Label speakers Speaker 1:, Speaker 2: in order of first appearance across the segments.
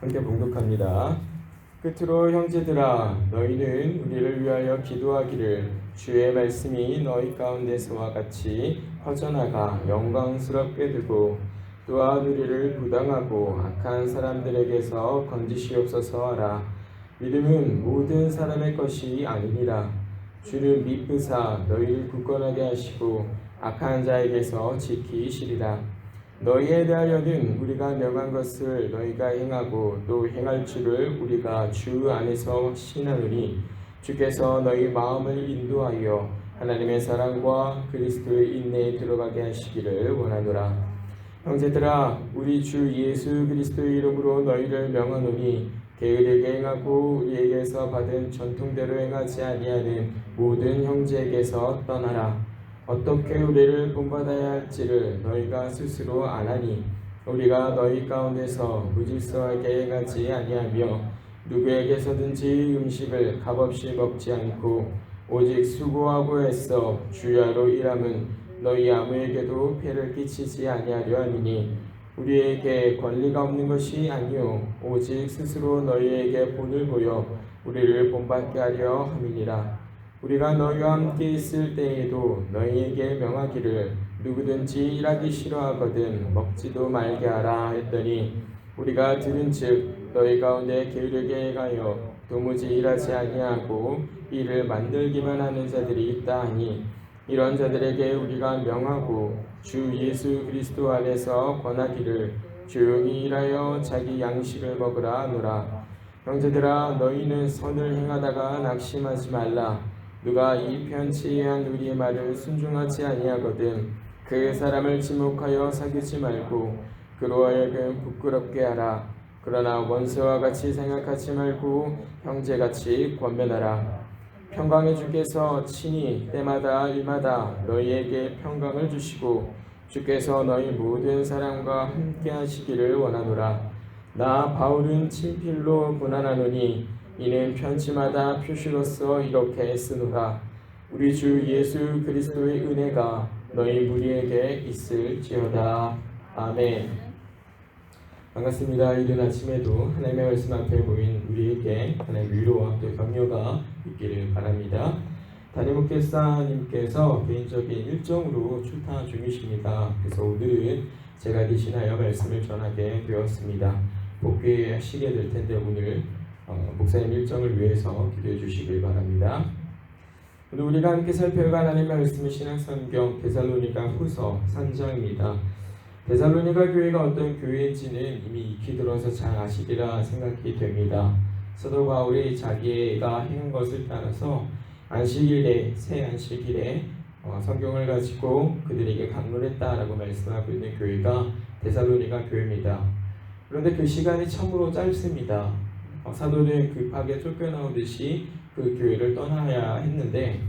Speaker 1: 함께 봉독합니다. 끝으로 형제들아 너희는 우리를 위하여 기도하기를 주의 말씀이 너희 가운데서와 같이 퍼져나가 영광스럽게 되고 또한 우리를 부당하고 악한 사람들에게서 건지시옵소서 하라. 믿음은 모든 사람의 것이 아니니라. 주는 미쁘사 너희를 굳건하게 하시고 악한 자에게서 지키시리라. 너희에 대하여는 우리가 명한 것을 너희가 행하고 또 행할 줄을 우리가 주 안에서 확신하노니 주께서 너희 마음을 인도하여 하나님의 사랑과 그리스도의 인내에 들어가게 하시기를 원하노라. 형제들아 우리 주 예수 그리스도의 이름으로 너희를 명하노니 게으르게 행하고 우리에게서 받은 전통대로 행하지 아니하는 모든 형제에게서 떠나라. 어떻게 우리를 본받아야 할지를 너희가 스스로 아나니 우리가 너희 가운데서 무질서하게 행하지 아니하며 누구에게서든지 음식을 값없이 먹지 않고 오직 수고하고 애써 주야로 일함은 너희 아무에게도 폐를 끼치지 아니하려 함이니 우리에게 권리가 없는 것이 아니요 오직 스스로 너희에게 본을 보여 우리를 본받게 하려 함이니라. 우리가 너희와 함께 있을 때에도 너희에게 명하기를 누구든지 일하기 싫어하거든 먹지도 말게 하라 했더니 우리가 들은즉 너희 가운데 게으르게 행하여 도무지 일하지 아니하고 일을 만들기만 하는 자들이 있다 하니 이런 자들에게 우리가 명하고 주 예수 그리스도 안에서 권하기를 조용히 일하여 자기 양식을 먹으라 하노라. 형제들아 너희는 선을 행하다가 낙심하지 말라. 누가 이 편지한 우리의 말을 순종하지 아니하거든 그 사람을 지목하여 사귀지 말고 그로 하여금 부끄럽게 하라. 그러나 원수와 같이 생각하지 말고 형제같이 권면하라. 평강의 주께서 친히 때마다 일마다 너희에게 평강을 주시고 주께서 너희 모든 사람과 함께 하시기를 원하노라. 나 바울은 친필로 고난하노니 이는 편지마다 표시로서 이렇게 쓰노라. 우리 주 예수 그리스도의 은혜가 너희 무리에게 있을지어다. 아멘. 반갑습니다. 이른 아침에도 하나님의 말씀 앞에 모인 우리에게 하나님의 위로와 또 격려가 있기를 바랍니다. 담임 목사님께서 개인적인 일정으로 출타 중이십니다. 그래서 오늘은 제가 대신하여 말씀을 전하게 되었습니다. 복귀하시게 될 텐데 오늘 목사님 일정을 위해서 기도해 주시길 바랍니다. 오늘 우리가 함께 살펴볼 하나님의 말씀은 신약성경 데살로니가 후서 3장입니다. 데살로니가 교회가 어떤 교회인지는 이미 익히 들어서 잘 아시리라 생각이 됩니다. 사도 바울이 자기가 행한 것을 따라서 안식일에 새 안식일에 성경을 가지고 그들에게 강론했다라고 말씀하고 있는 교회가 데살로니가 교회입니다. 그런데 그 시간이 참으로 짧습니다. 사도는 급하게 쫓겨나오듯이 그 교회를 떠나야 했는데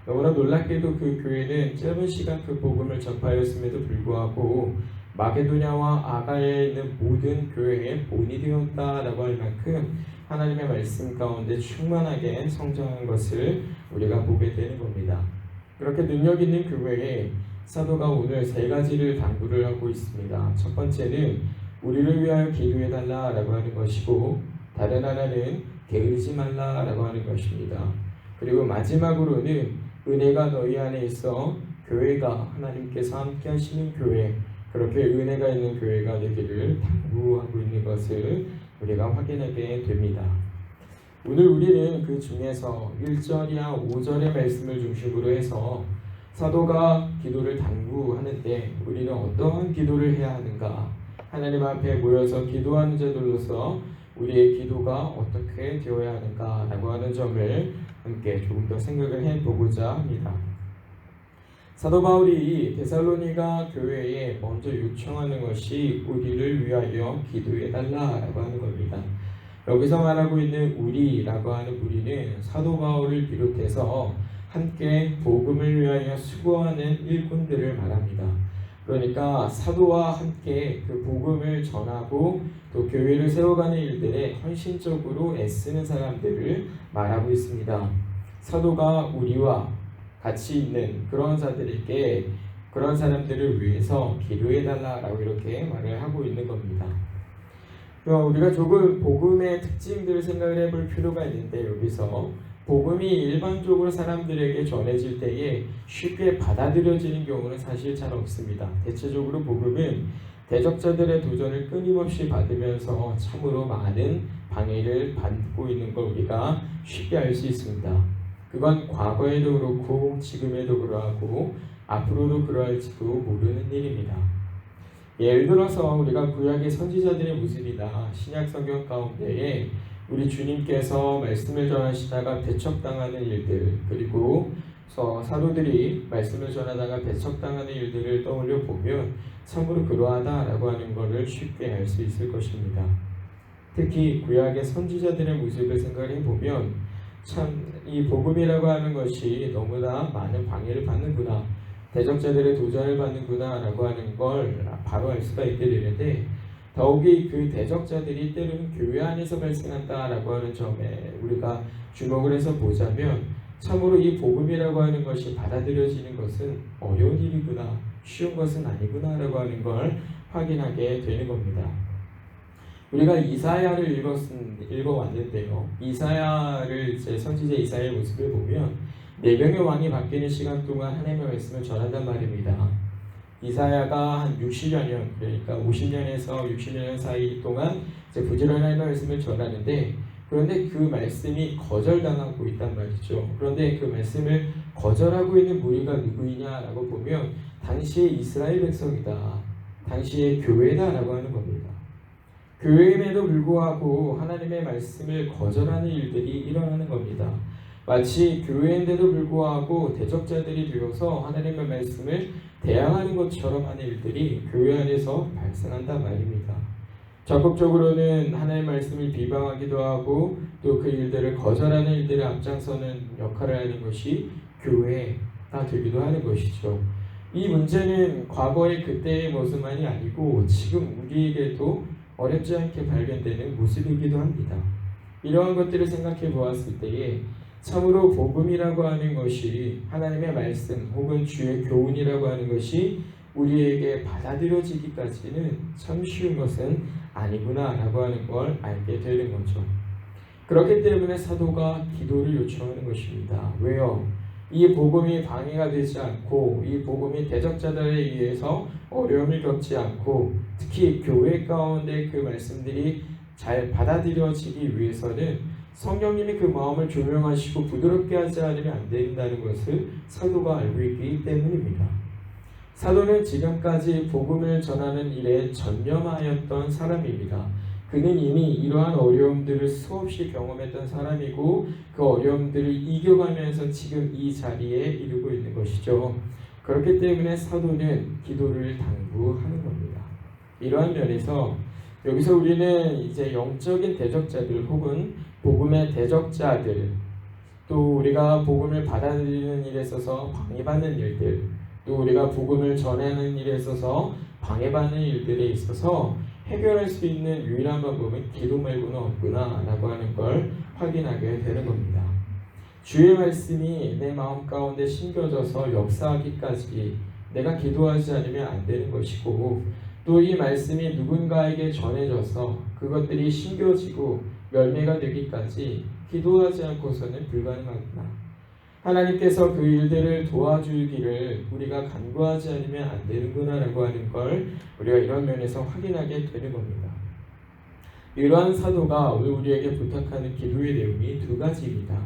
Speaker 1: 너무나 놀랍게도 그 교회는 짧은 시간 그 복음을 전파하였음에도 불구하고 마게도냐와 아가야에 있는 모든 교회의 본이 되었다라고 할 만큼 하나님의 말씀 가운데 충만하게 성장한 것을 우리가 보게 되는 겁니다. 그렇게 능력 있는 교회에 사도가 오늘 세 가지를 당부를 하고 있습니다. 첫 번째는 우리를 위하여 기도해달라라고 하는 것이고 다른 하나는 게으르지 말라라고 하는 것입니다. 그리고 마지막으로는 은혜가 너희 안에 있어 교회가 하나님께서 함께 하시는 교회, 그렇게 은혜가 있는 교회가 되기를 당부하고 있는 것을 우리가 확인하게 됩니다. 오늘 우리는 그 중에서 1절이나 5절의 말씀을 중심으로 해서 사도가 기도를 당부하는데 우리는 어떠한 기도를 해야 하는가, 하나님 앞에 모여서 기도하는 자들로서 우리의 기도가 어떻게 되어야 하는가라고 하는 점을 함께 조금 더 생각을 해보고자 합니다. 사도 바울이 데살로니가 교회에 먼저 요청하는 것이 우리를 위하여 기도해달라라고 하는 겁니다. 여기서 말하고 있는 우리라고 하는 우리는 사도 바울을 비롯해서 함께 복음을 위하여 수고하는 일꾼들을 말합니다. 그러니까 사도와 함께 그 복음을 전하고 또 교회를 세워가는 일들에 헌신적으로 애쓰는 사람들을 말하고 있습니다. 사도가 우리와 같이 있는 그런 자들에게 그런 사람들을 위해서 기도해달라고 이렇게 말을 하고 있는 겁니다. 우리가 조금 복음의 특징들을 생각을 해볼 필요가 있는데, 여기서 복음이 일반적으로 사람들에게 전해질 때에 쉽게 받아들여지는 경우는 사실 잘 없습니다. 대체적으로 복음은 대적자들의 도전을 끊임없이 받으면서 참으로 많은 방해를 받고 있는 걸 우리가 쉽게 알 수 있습니다. 그건 과거에도 그렇고 지금에도 그러하고 앞으로도 그러할지도 모르는 일입니다. 예를 들어서 우리가 구약의 선지자들의 모습이나 신약 성경 가운데에 우리 주님께서 말씀을 전하시다가 배척당하는 일들, 그리고 사도들이 말씀을 전하다가 배척당하는 일들을 떠올려 보면 참으로 그러하다라고 하는 것을 쉽게 알 수 있을 것입니다. 특히 구약의 선지자들의 모습을 생각해 보면 참 이 복음이라고 하는 것이 너무나 많은 방해를 받는구나, 대적자들의 도전을 받는구나 라고 하는 걸 바로 알 수가 있게 되는데, 더욱이 그 대적자들이 때로는 교회 안에서 발생한다라고 하는 점에 우리가 주목을 해서 보자면 참으로 이 복음이라고 하는 것이 받아들여지는 것은 어려운 일이구나, 쉬운 것은 아니구나 라고 하는 걸 확인하게 되는 겁니다. 우리가 이사야를 읽어왔는데요. 이사야를 이제 선지자 이사야의 모습을 보면 4명의 왕이 바뀌는 시간 동안 하나님의 말씀을 전한단 말입니다. 이사야가 한 60여 년, 그러니까 50년에서 60년 사이 동안 이제 부지런히 하나님의 말씀을 전하는데, 그런데 그 말씀이 거절당하고 있단 말이죠. 그런데 그 말씀을 거절하고 있는 무리가 누구이냐라고 보면 당시의 이스라엘 백성이다, 당시의 교회다라고 하는 겁니다. 교회임에도 불구하고 하나님의 말씀을 거절하는 일들이 일어나는 겁니다. 마치 교회인데도 불구하고 대적자들이 되어서 하나님의 말씀을 대항하는 것처럼 하는 일들이 교회 안에서 발생한단 말입니다. 적극적으로는 하나님의 말씀을 비방하기도 하고 또 그 일들을 거절하는 일들을 앞장서는 역할을 하는 것이 교회가 되기도 하는 것이죠. 이 문제는 과거의 그때의 모습만이 아니고 지금 우리에게도 어렵지 않게 발견되는 모습이기도 합니다. 이러한 것들을 생각해 보았을 때에 참으로 복음이라고 하는 것이, 하나님의 말씀 혹은 주의 교훈이라고 하는 것이 우리에게 받아들여지기까지는 참 쉬운 것은 아니구나 라고 하는 걸 알게 되는 거죠. 그렇기 때문에 사도가 기도를 요청하는 것입니다. 왜요? 이 복음이 방해가 되지 않고 이 복음이 대적자들에 의해서 어려움을 겪지 않고 특히 교회 가운데 그 말씀들이 잘 받아들여지기 위해서는 성령님이 그 마음을 조명하시고 부드럽게 하지 않으면 안 된다는 것을 사도가 알고 있기 때문입니다. 사도는 지금까지 복음을 전하는 일에 전념하였던 사람입니다. 그는 이미 이러한 어려움들을 수없이 경험했던 사람이고 그 어려움들을 이겨가면서 지금 이 자리에 이르고 있는 것이죠. 그렇기 때문에 사도는 기도를 당부하는 겁니다. 이러한 면에서 여기서 우리는 이제 영적인 대적자들 혹은 복음의 대적자들, 또 우리가 복음을 받아들이는 일에 있어서 방해받는 일들, 또 우리가 복음을 전하는 일에 있어서 방해받는 일들에 있어서 해결할 수 있는 유일한 방법은 기도 말고는 없구나 라고 하는 걸 확인하게 되는 겁니다. 주의 말씀이 내 마음 가운데 심겨져서 역사하기까지 내가 기도하지 않으면 안 되는 것이고, 또 이 말씀이 누군가에게 전해져서 그것들이 심겨지고 열매가 되기까지 기도하지 않고서는 불가능하구나. 하나님께서 그 일들을 도와주기를 우리가 간구하지 않으면 안 되는구나 라고 하는 걸 우리가 이런 면에서 확인하게 되는 겁니다. 이러한 사도가 오늘 우리에게 부탁하는 기도의 내용이 두 가지입니다.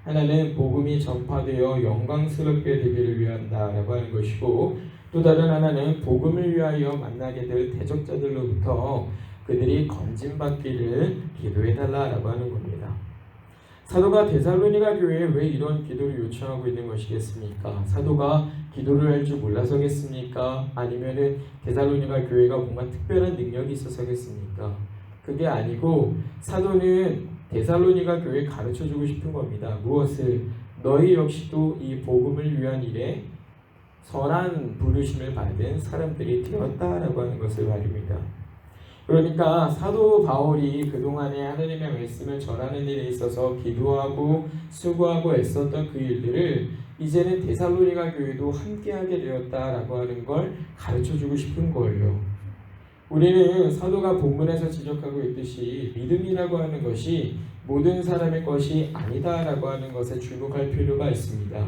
Speaker 1: 하나는 복음이 전파되어 영광스럽게 되기를 위한다라고 하는 것이고, 또 다른 하나는 복음을 위하여 만나게 될 대적자들로부터 그들이 건진받기를 기도해달라라고 하는 겁니다. 사도가 데살로니가 교회에 왜 이런 기도를 요청하고 있는 것이겠습니까? 사도가 기도를 할 줄 몰라서겠습니까? 아니면은 데살로니가 교회가 뭔가 특별한 능력이 있어서겠습니까? 그게 아니고 사도는 데살로니가 교회에 가르쳐주고 싶은 겁니다. 무엇을? 너희 역시도 이 복음을 위한 일에 선한 부르심을 받은 사람들이 되었다라고 하는 것을 말입니다. 그러니까 사도 바울이 그동안에 하나님의 말씀을 전하는 일에 있어서 기도하고 수고하고 애썼던 그 일들을 이제는 데살로니가 교회도 함께하게 되었다라고 하는 걸 가르쳐주고 싶은 거예요. 우리는 사도가 본문에서 지적하고 있듯이 믿음이라고 하는 것이 모든 사람의 것이 아니다라고 하는 것에 주목할 필요가 있습니다.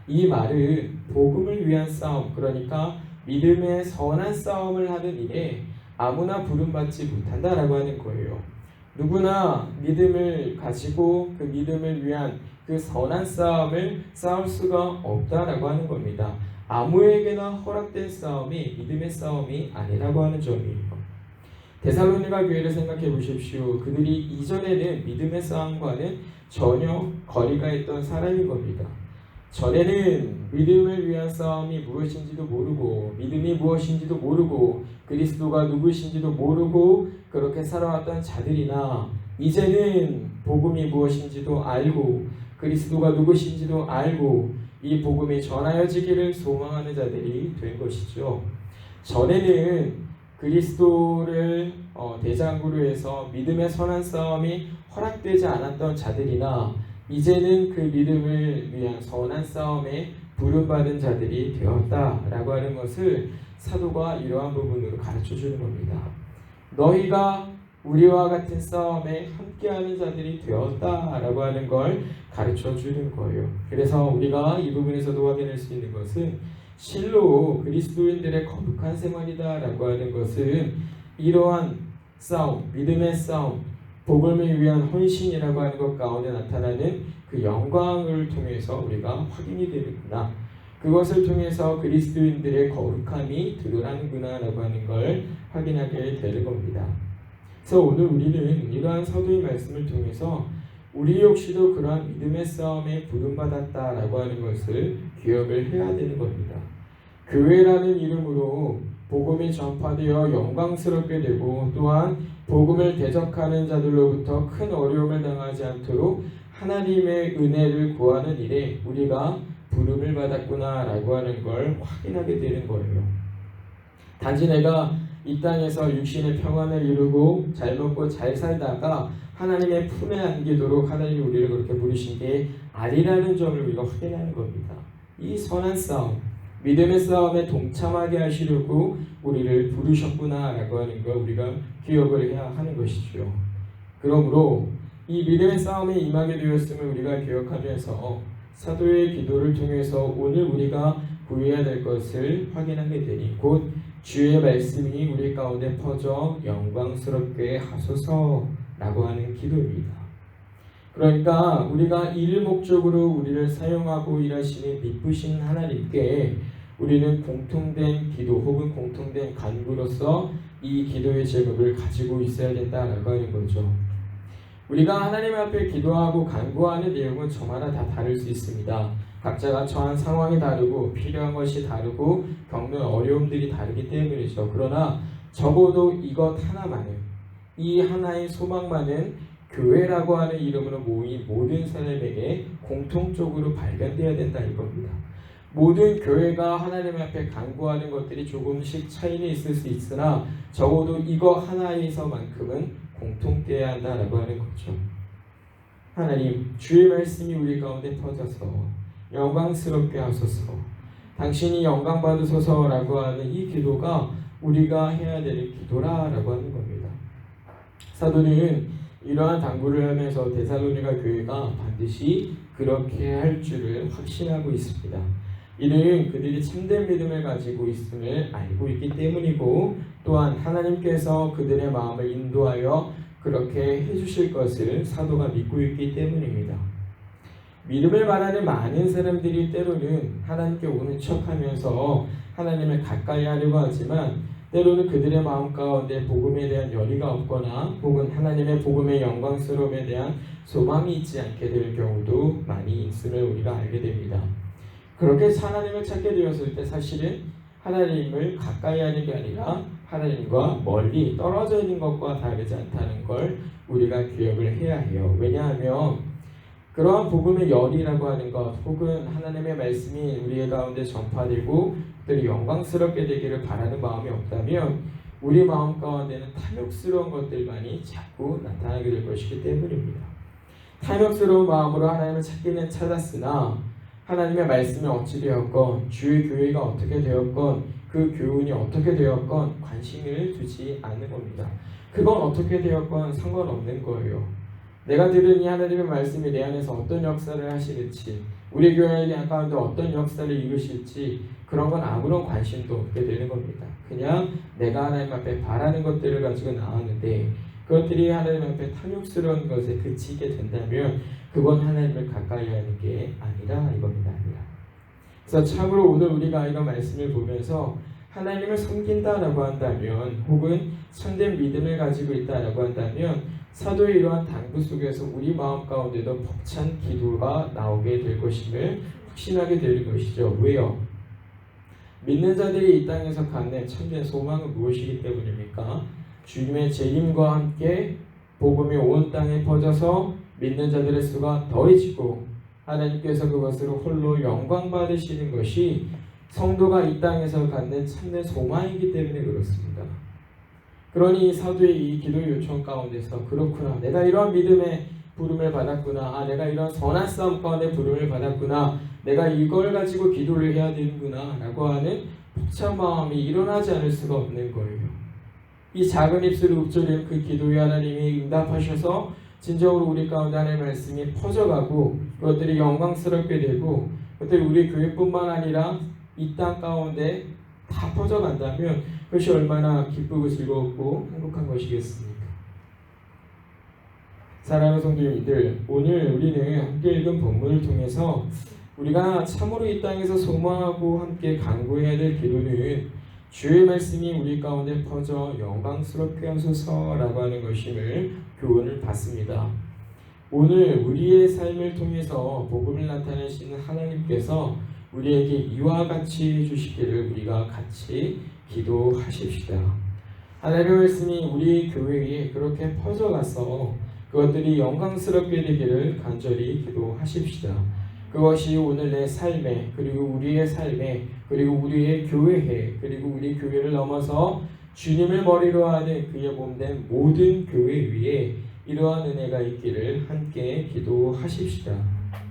Speaker 1: 이 말은 복음을 위한 싸움, 그러니까 믿음의 선한 싸움을 하는 일에 아무나 부름받지 못한다라고 하는 거예요. 누구나 믿음을 가지고 그 믿음을 위한 그 선한 싸움을 싸울 수가 없다라고 하는 겁니다. 아무에게나 허락된 싸움이 믿음의 싸움이 아니라고 하는 점이에요. 데살로니가 교회를 생각해 보십시오. 그들이 이전에는 믿음의 싸움과는 전혀 거리가 있던 사람인 겁니다. 전에는 믿음을 위한 싸움이 무엇인지도 모르고 믿음이 무엇인지도 모르고 그리스도가 누구신지도 모르고 그렇게 살아왔던 자들이나 이제는 복음이 무엇인지도 알고 그리스도가 누구신지도 알고 이 복음이 전하여지기를 소망하는 자들이 된 것이죠. 전에는 그리스도를 대장구로 해서 믿음의 선한 싸움이 허락되지 않았던 자들이나 이제는 그 믿음을 위한 선한 싸움에 부름받은 자들이 되었다라고 하는 것을 사도가 이러한 부분으로 가르쳐 주는 겁니다. 너희가 우리와 같은 싸움에 함께하는 자들이 되었다라고 하는 걸 가르쳐 주는 거예요. 그래서 우리가 이 부분에서도 확인할 수 있는 것은 실로 그리스도인들의 거룩한 생활이다라고 하는 것은 이러한 싸움, 믿음의 싸움, 복음을 위한 헌신이라고 하는 것 가운데 나타나는 그 영광을 통해서 우리가 확인이 되는구나. 그것을 통해서 그리스도인들의 거룩함이 드러나는구나 라고 하는 걸 확인하게 되는 겁니다. 그래서 오늘 우리는 이러한 사도의 말씀을 통해서 우리 역시도 그러한 믿음의 싸움에 부름받았다라고 하는 것을 기억을 해야 되는 겁니다. 교회라는 이름으로 복음이 전파되어 영광스럽게 되고 또한 복음을 대적하는 자들로부터 큰 어려움을 당하지 않도록 하나님의 은혜를 구하는 일에 우리가 부름을 받았구나라고 하는 걸 확인하게 되는 거예요. 단지 내가 이 땅에서 육신의 평안을 이루고 잘 먹고 잘 살다가 하나님의 품에 안기도록 하나님이 우리를 그렇게 부르신 게 아니라는 점을 우리가 확인하는 겁니다. 이 선한 싸움, 믿음의 싸움에 동참하게 하시려고 우리를 부르셨구나라고 하는 걸 우리가 기억을 해야 하는 것이죠. 그러므로 이 믿음의 싸움에 임하게 되었음을 우리가 기억하면서 사도의 기도를 통해서 오늘 우리가 구해야 될 것을 확인하게 되니 곧 주의 말씀이 우리 가운데 퍼져 영광스럽게 하소서라고 하는 기도입니다. 그러니까 우리가 일 목적으로 우리를 사용하고 일하시는 미쁘신 하나님께 우리는 공통된 기도 혹은 공통된 간구로서 이 기도의 제목을 가지고 있어야 된다라고 하는 거죠. 우리가 하나님 앞에 기도하고 간구하는 내용은 저마다 다 다를 수 있습니다. 각자가 처한 상황이 다르고 필요한 것이 다르고 겪는 어려움들이 다르기 때문이죠. 그러나 적어도 이것 하나만은, 이 하나의 소망만은 교회라고 하는 이름으로 모인 모든 사람에게 공통적으로 발견되어야 된다 이겁니다. 모든 교회가 하나님 앞에 간구하는 것들이 조금씩 차이는 있을 수 있으나 적어도 이거 하나에서만큼은 공통되어야 한다라고 하는 거죠. 하나님, 주의 말씀이 우리 가운데 퍼져서 영광스럽게 하소서. 당신이 영광 받으소서라고 하는 이 기도가 우리가 해야 되는 기도라라고 하는 겁니다. 사도는 이러한 당부를 하면서 데살로니가 교회가 반드시 그렇게 할 줄을 확신하고 있습니다. 이는 그들이 참된 믿음을 가지고 있음을 알고 있기 때문이고 또한 하나님께서 그들의 마음을 인도하여 그렇게 해주실 것을 사도가 믿고 있기 때문입니다. 믿음을 말하는 많은 사람들이 때로는 하나님께 오는 척하면서 하나님을 가까이 하려고 하지만 때로는 그들의 마음 가운데 복음에 대한 열의가 없거나 혹은 하나님의 복음의 영광스러움에 대한 소망이 있지 않게 될 경우도 많이 있음을 우리가 알게 됩니다. 그렇게 하나님을 찾게 되었을 때 사실은 하나님을 가까이 하는 게 아니라 하나님과 멀리 떨어져 있는 것과 다르지 않다는 걸 우리가 기억을 해야 해요. 왜냐하면 그러한 복음의 열이라고 하는 것 혹은 하나님의 말씀이 우리 가운데 전파되고 그들이 영광스럽게 되기를 바라는 마음이 없다면 우리 마음 가운데는 탐욕스러운 것들만이 자꾸 나타나게 될 것이기 때문입니다. 탐욕스러운 마음으로 하나님을 찾기는 찾았으나 하나님의 말씀이 어찌 되었건 주의 교회가 어떻게 되었건 그 교훈이 어떻게 되었건 관심을 두지 않는 겁니다. 그건 어떻게 되었건 상관없는 거예요. 내가 들은 이 하나님의 말씀이 내 안에서 어떤 역사를 하시는지, 우리 교회 가운데 어떤 역사를 이루실지 그런 건 아무런 관심도 없게 되는 겁니다. 그냥 내가 하나님 앞에 바라는 것들을 가지고 나왔는데 그것들이 하나님 앞에 탐욕스러운 것에 그치게 된다면 그건 하나님을 가까이 하는 게 아니라 이겁니다. 아니라. 그래서 참으로 오늘 우리가 이런 말씀을 보면서 하나님을 섬긴다라고 한다면 혹은 참된 믿음을 가지고 있다라고 한다면 사도의 이러한 당부 속에서 우리 마음 가운데도 벅찬 기도가 나오게 될 것임을 확신하게 되는 것이죠. 왜요? 믿는 자들이 이 땅에서 갖는 참된 소망은 무엇이기 때문입니까? 주님의 재림과 함께 복음이 온 땅에 퍼져서 믿는 자들의 수가 더해지고 하나님께서 그것으로 홀로 영광 받으시는 것이 성도가 이 땅에서 갖는 참된 소망이기 때문에 그렇습니다. 그러니 사도의 이 기도 요청 가운데서 그렇구나, 내가 이러한 믿음의 부름을 받았구나, 내가 이런 선한 싸움 가운데 부름을 받았구나, 내가 이걸 가지고 기도를 해야 되는구나 라고 하는 복잡한 마음이 일어나지 않을 수가 없는 거예요. 이 작은 입술을 읊조리는 그 기도에 하나님이 응답하셔서 진정으로 우리 가운데 하나님의 말씀이 퍼져가고 그것들이 영광스럽게 되고 그것들이 우리 교회뿐만 아니라 이 땅 가운데 다 퍼져간다면 그것이 얼마나 기쁘고 즐겁고 행복한 것이겠습니까? 사랑하는 성도님들, 오늘 우리는 함께 읽은 본문을 통해서 우리가 참으로 이 땅에서 소망하고 함께 간구해야 될 기도는 주의 말씀이 우리 가운데 퍼져 영광스럽게 하소서라고 하는 것임을 교훈을 받습니다. 오늘 우리의 삶을 통해서 복음을 나타내시는 하나님께서 우리에게 이와 같이 해주시기를 우리가 같이 기도하십시다. 하나님의 말씀이 우리 교회에 그렇게 퍼져가서 그것들이 영광스럽게 되기를 간절히 기도하십시다. 그것이 오늘 내 삶에 그리고 우리의 삶에 그리고 우리의 교회에 그리고 우리 교회를 넘어서 주님을 머리로 하는 그의 몸된 모든 교회 위에 이러한 은혜가 있기를 함께 기도하십시다.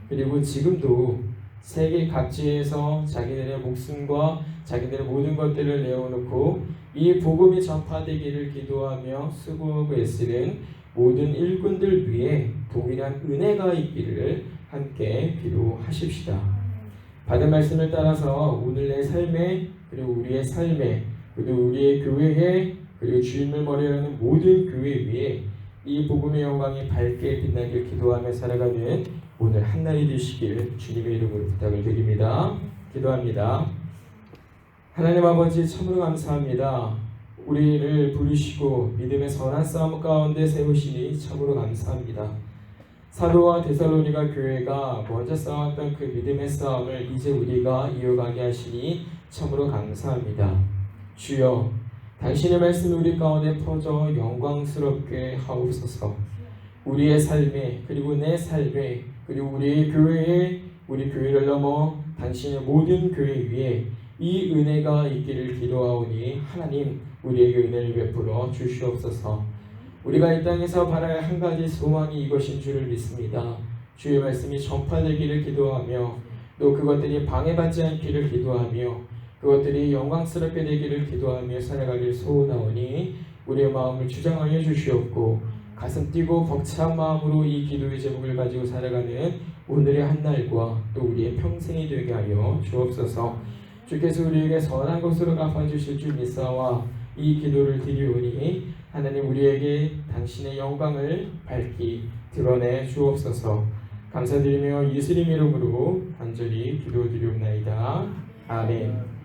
Speaker 1: 그리고 지금도 세계 각지에서 자기들의 목숨과 자기들의 모든 것들을 내어놓고 이 복음이 전파되기를 기도하며 수고하고 애쓰는 모든 일꾼들 위에 동일한 은혜가 있기를 함께 기도하십시다. 받은 말씀을 따라서 오늘 내 삶에 그리고 우리의 삶에 그리고 우리의 교회에 그리고 주님을 머리로 하는 모든 교회 위에 이 복음의 영광이 밝게 빛나길 기도하며 살아가는 오늘 한날이 되시길 주님의 이름으로 부탁을 드립니다. 기도합니다. 하나님 아버지 참으로 감사합니다. 우리를 부르시고 믿음의 선한 싸움 가운데 세우시니 참으로 감사합니다. 사도와 데살로니가 교회가 먼저 싸웠던 그 믿음의 싸움을 이제 우리가 이어가게 하시니 참으로 감사합니다. 주여, 당신의 말씀이 우리 가운데 퍼져 영광스럽게 하옵소서. 우리의 삶에 그리고 내 삶에 그리고 우리의 교회에 우리 교회를 넘어 당신의 모든 교회 위에 이 은혜가 있기를 기도하오니 하나님 우리에게 은혜를 베풀어 주시옵소서. 우리가 이 땅에서 바라야 한 가지 소망이 이것인 줄을 믿습니다. 주의 말씀이 전파되기를 기도하며 또 그것들이 방해받지 않기를 기도하며 그것들이 영광스럽게 되기를 기도하며 살아가길 소원하오니 우리의 마음을 주장하여 주시옵고 가슴 뛰고 벅찬 마음으로 이 기도의 제목을 가지고 살아가는 오늘의 한날과 또 우리의 평생이 되게 하여 주옵소서. 주께서 우리에게 선한 것으로 갚아주실 줄 믿사와 이 기도를 드리오니 하나님 우리에게 당신의 영광을 밝히 드러내 주옵소서. 감사드리며 예수님 이름으로 간절히 기도드리옵나이다. 아멘.